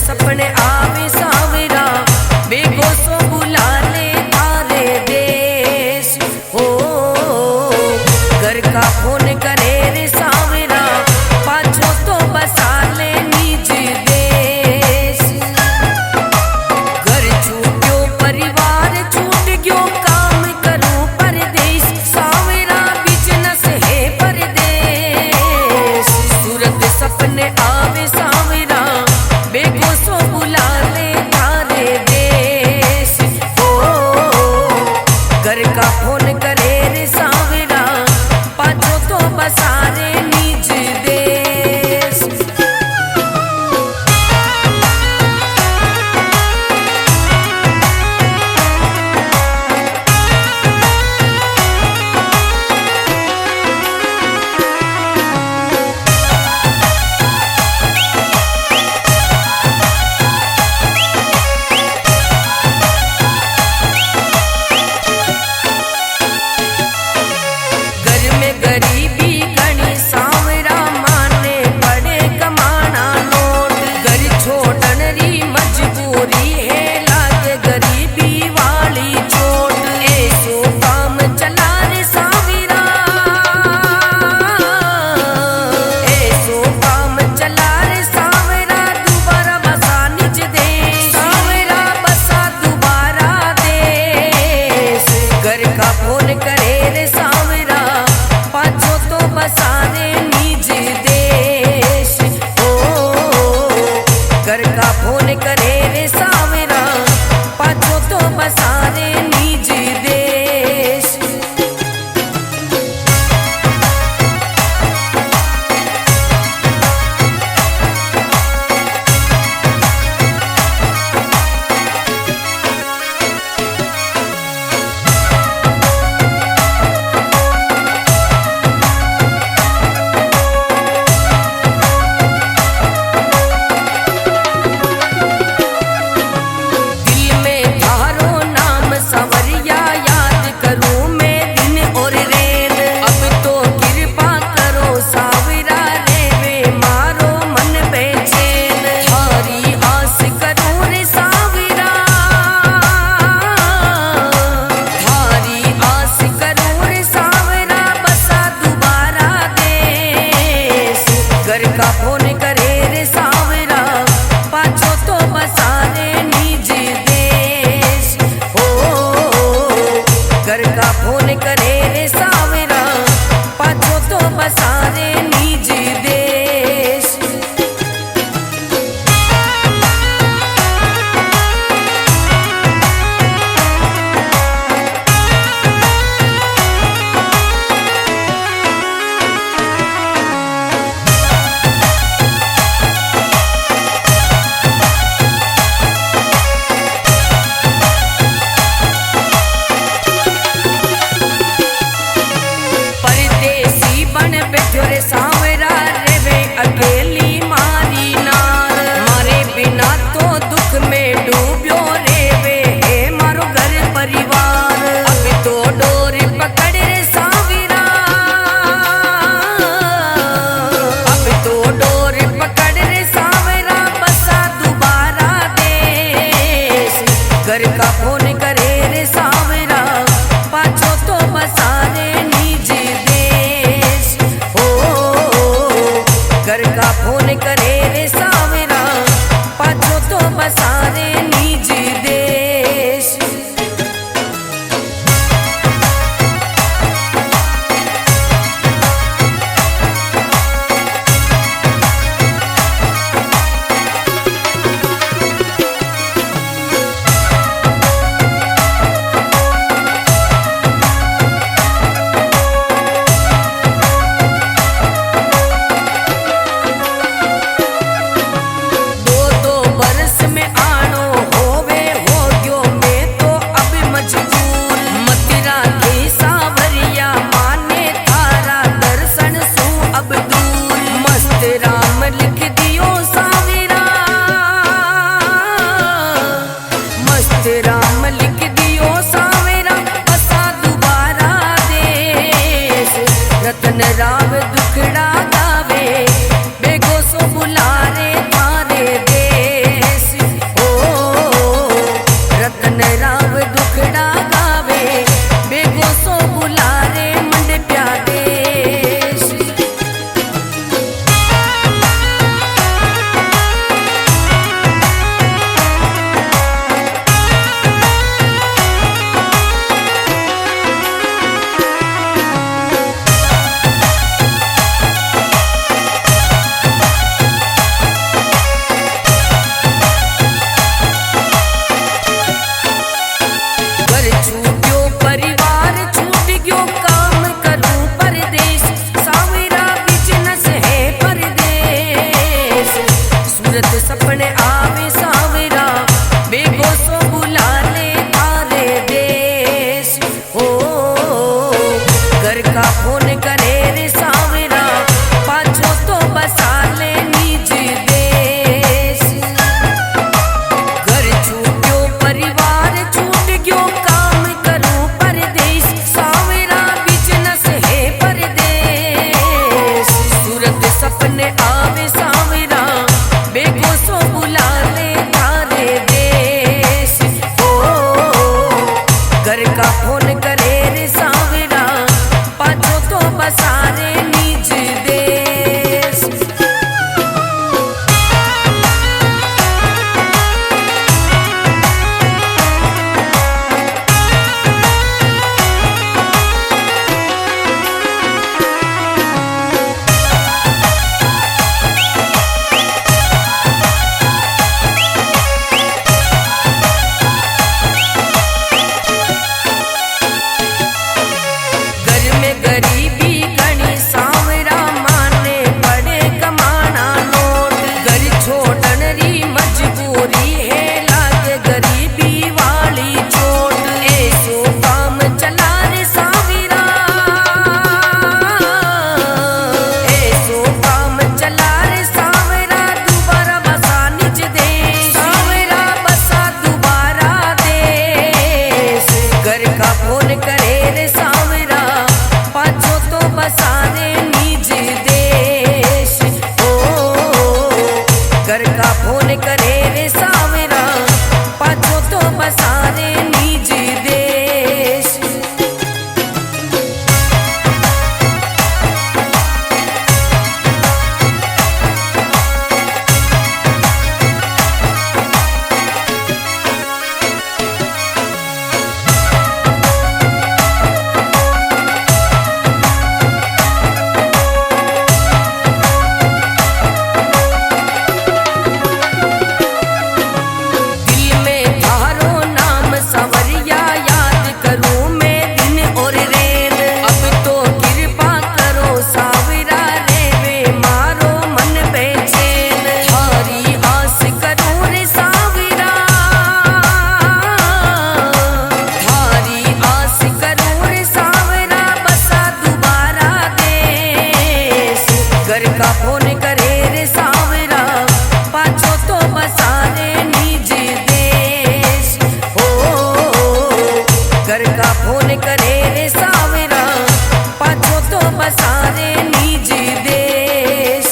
सपने आवे सावरा बेगो सो बुला ले थारे देश हो। घर का फोन करे रे सावरा पाछो तो बसा ले निज देश। घर छूट्यो परिवार छूट गयो काम करूं परदेश। सावरा बिजनेस है परदेश। सूरत सपने आवे सावरा बेगो सो बुला ले थारे देश हो। घर का फोन करे रे सावरा पाछो तो बसा रे निज देश। गरीबी घनी सावरा माने पड़े कमाना नोट। घर छोड़न री मजबूरी है लागे गरीबी वाली चोट। ऐसो काम चला रे सावरा ऐसो काम चला रे सावरा दोबारा बसा निज देश। सावरा बसा दोबारा देश। घर का फोन करे रे सावरा पाछो तो बसा रे निज देश हो। घर का फोन करे रे सावरा पाछो तो बसा रे निज देश। घर का फोन करे रे सावरा पाछो तो बसा रे निज देश हो। घर का फोन करे रे सावरा पाछो तो बसा रे निज देश। बन बैठो रे सा सपने आवे सावरा बेगो सो बुला ले थारे देश। ओ घर का फोन करे रे सावरा पाछो तो बसारे निज देश। गरीबी घनी सावरा माने पड़े कमाना नोट। घर छोड़न री मजबूरी है लागे गरीबी वाली चोट। ऐसो काम चला रे सावरा, ऐसो काम चला रे सावरा दोबारा बसा निज देश। सावरा बसा दोबारा देश। घर का फोन करे रे सावरा पाछो तो बसारे निज देश। ओ घर का फोन करे रे सावरा पाछो तो बसारे निज देश। घर का फोन करे रे सावरा पाछो तो बसारे निज देश। ओ घर का फोन करे रे सावरा पाछो तो बसारे निज देश।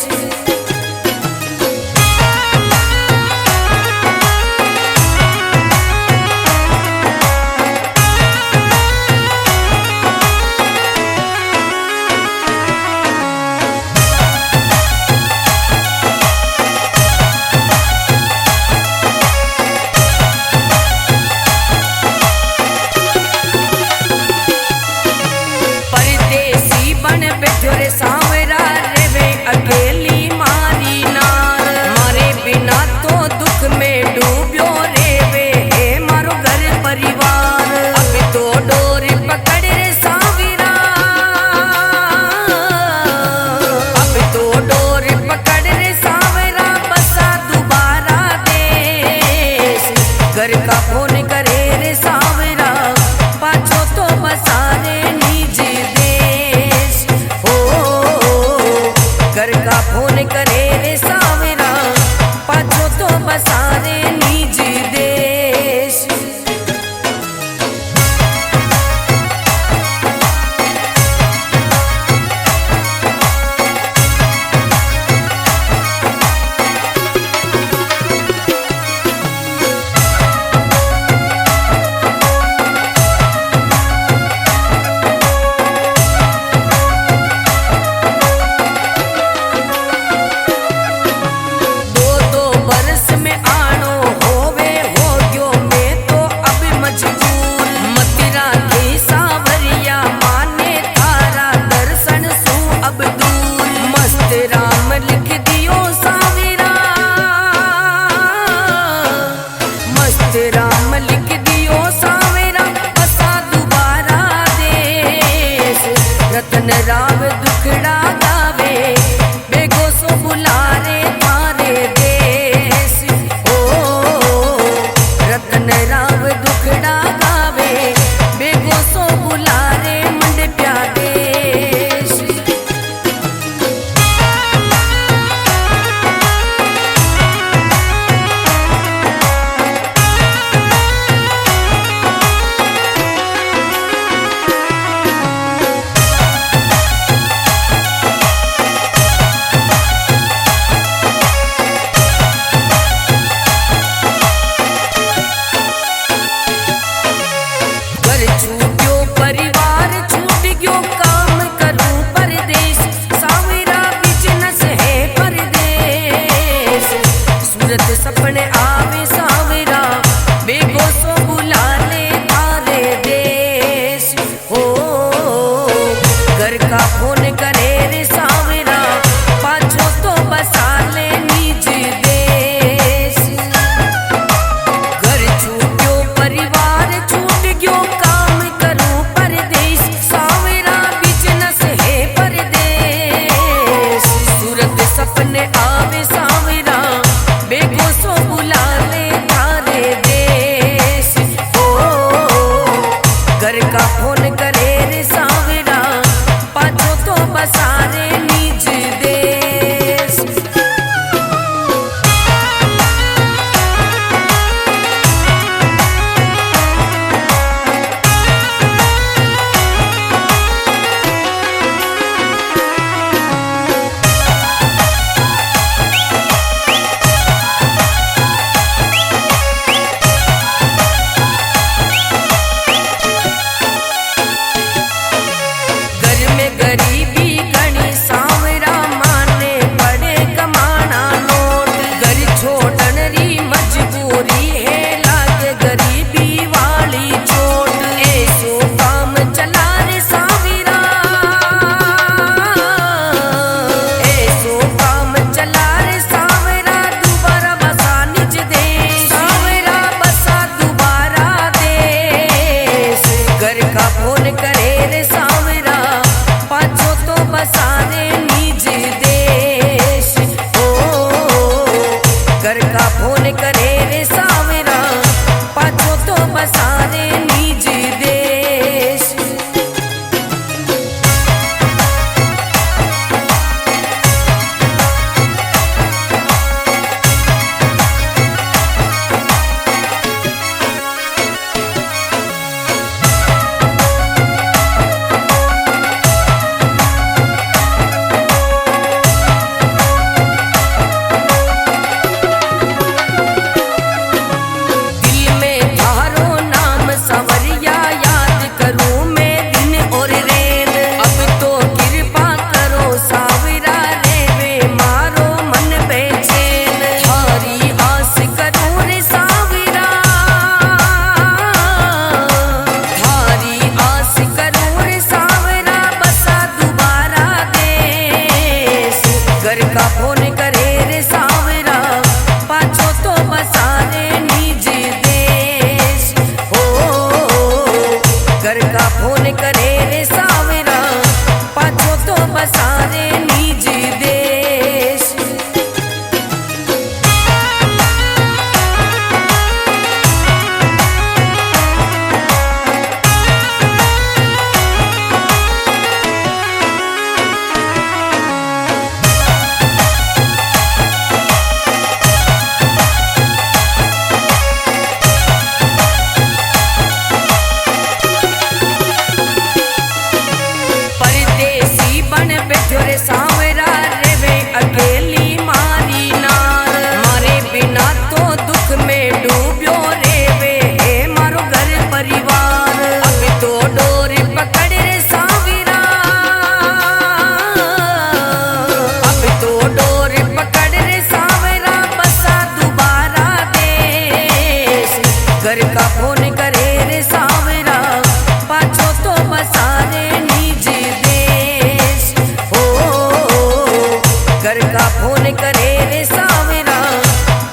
घर का फोन करे रे सावरा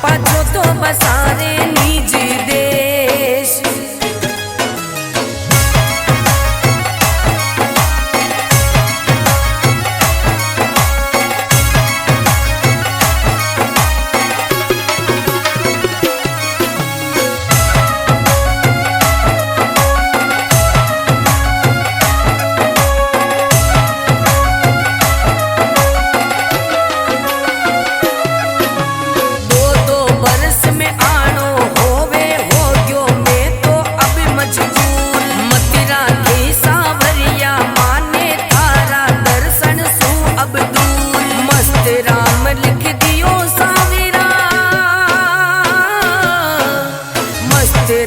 पाछो तो बसारे निज देश।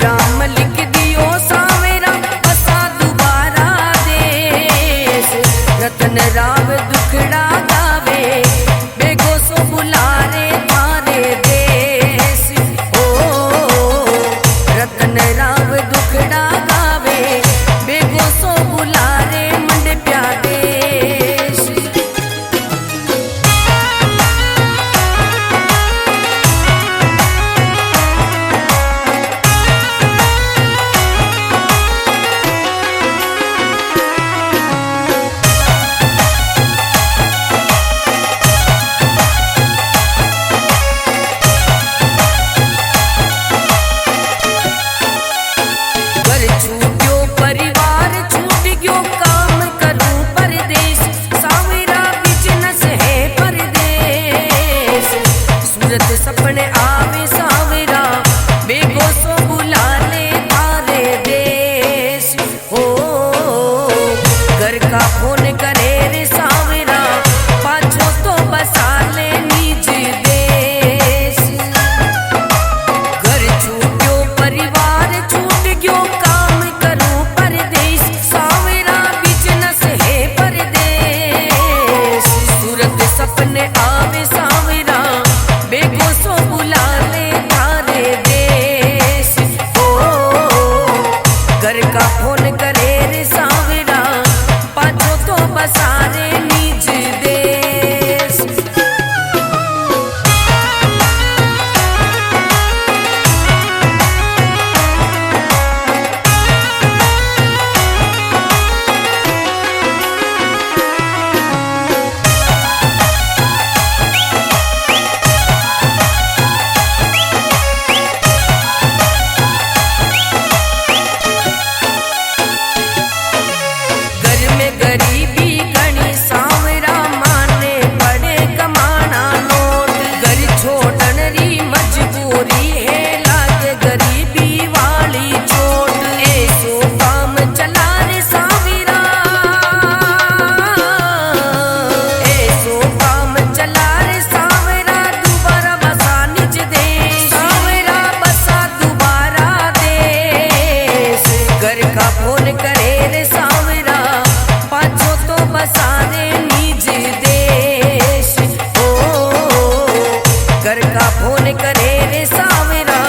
राम लिख दियो सावेरा बसा दोबारा देश। रतन राव दुखड़ा गावे बेगो सो बुलारे थारे देश। ओ रतन राव दुखड़ा गावे बेगो सो बुलारे मंड प्या देश। सपने आवे सावरा बेगो सो बुला ले थारे देश। हो घर का फोन करे रे सावरा पाछो तो बसा ले निज देश। घर छूट्यो परिवार छूट गयो काम करूं परदेश। सावरा बिजनेस है परदेश। सूरत सपने आवे सावरा बेगो सो बुला ले थारे देश। ओ घर का फोन करे रे सावरा पाछो तो बसारे निज देश। गरीबी घनी सावरा माने पड़े कमाना नोट। घर छोड़न री मजबूरी है लागे गरीबी वाली चोट। ऐसो काम चला रे सावरा ऐसो काम चला रे सावरा दोबारा बसा निज देश। सावरा बसा दोबारा देश। घर का फोन करे रे सावरा पाछो तो बसारे निज देश। ओ घर का फोन करे रे सावरा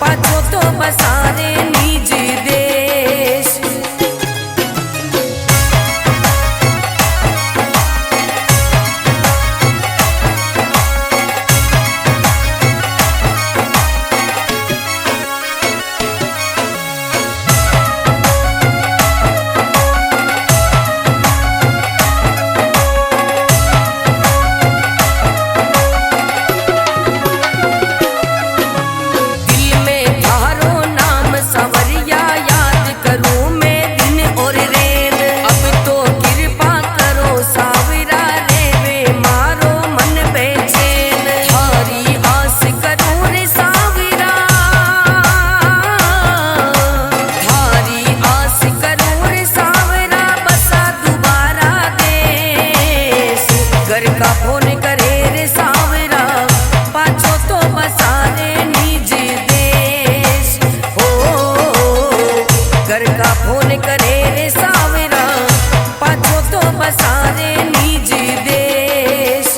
पाछो तो बसारे निज देश। घर का फोन करे रे सावरा पाछो तो बसारे निज देश। ओ घर का फोन करे रे सावरा पाछो तो बसारे निज देश।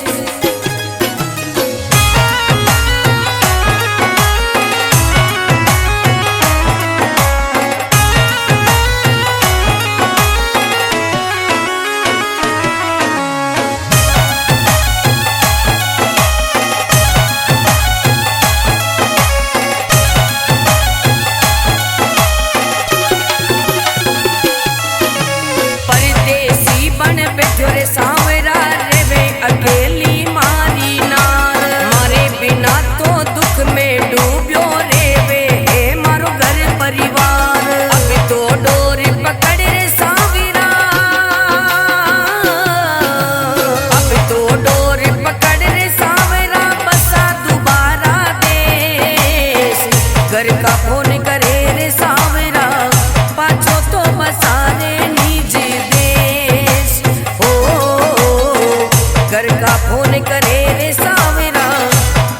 फोन करे रे सावरा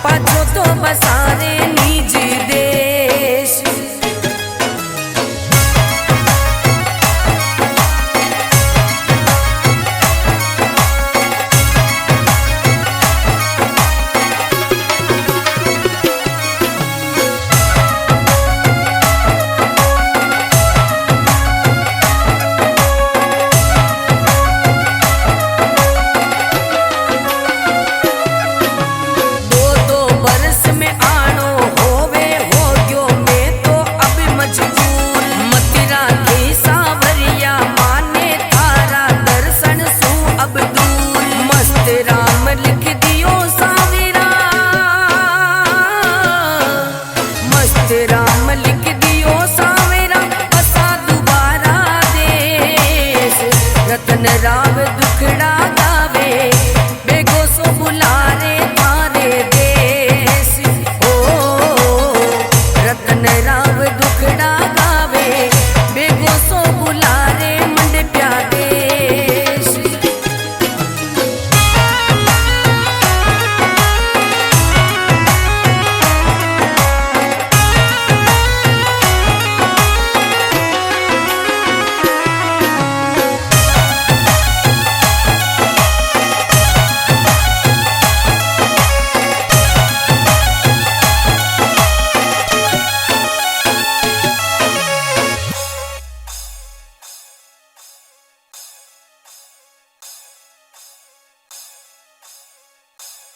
पाछो तो बसारे नी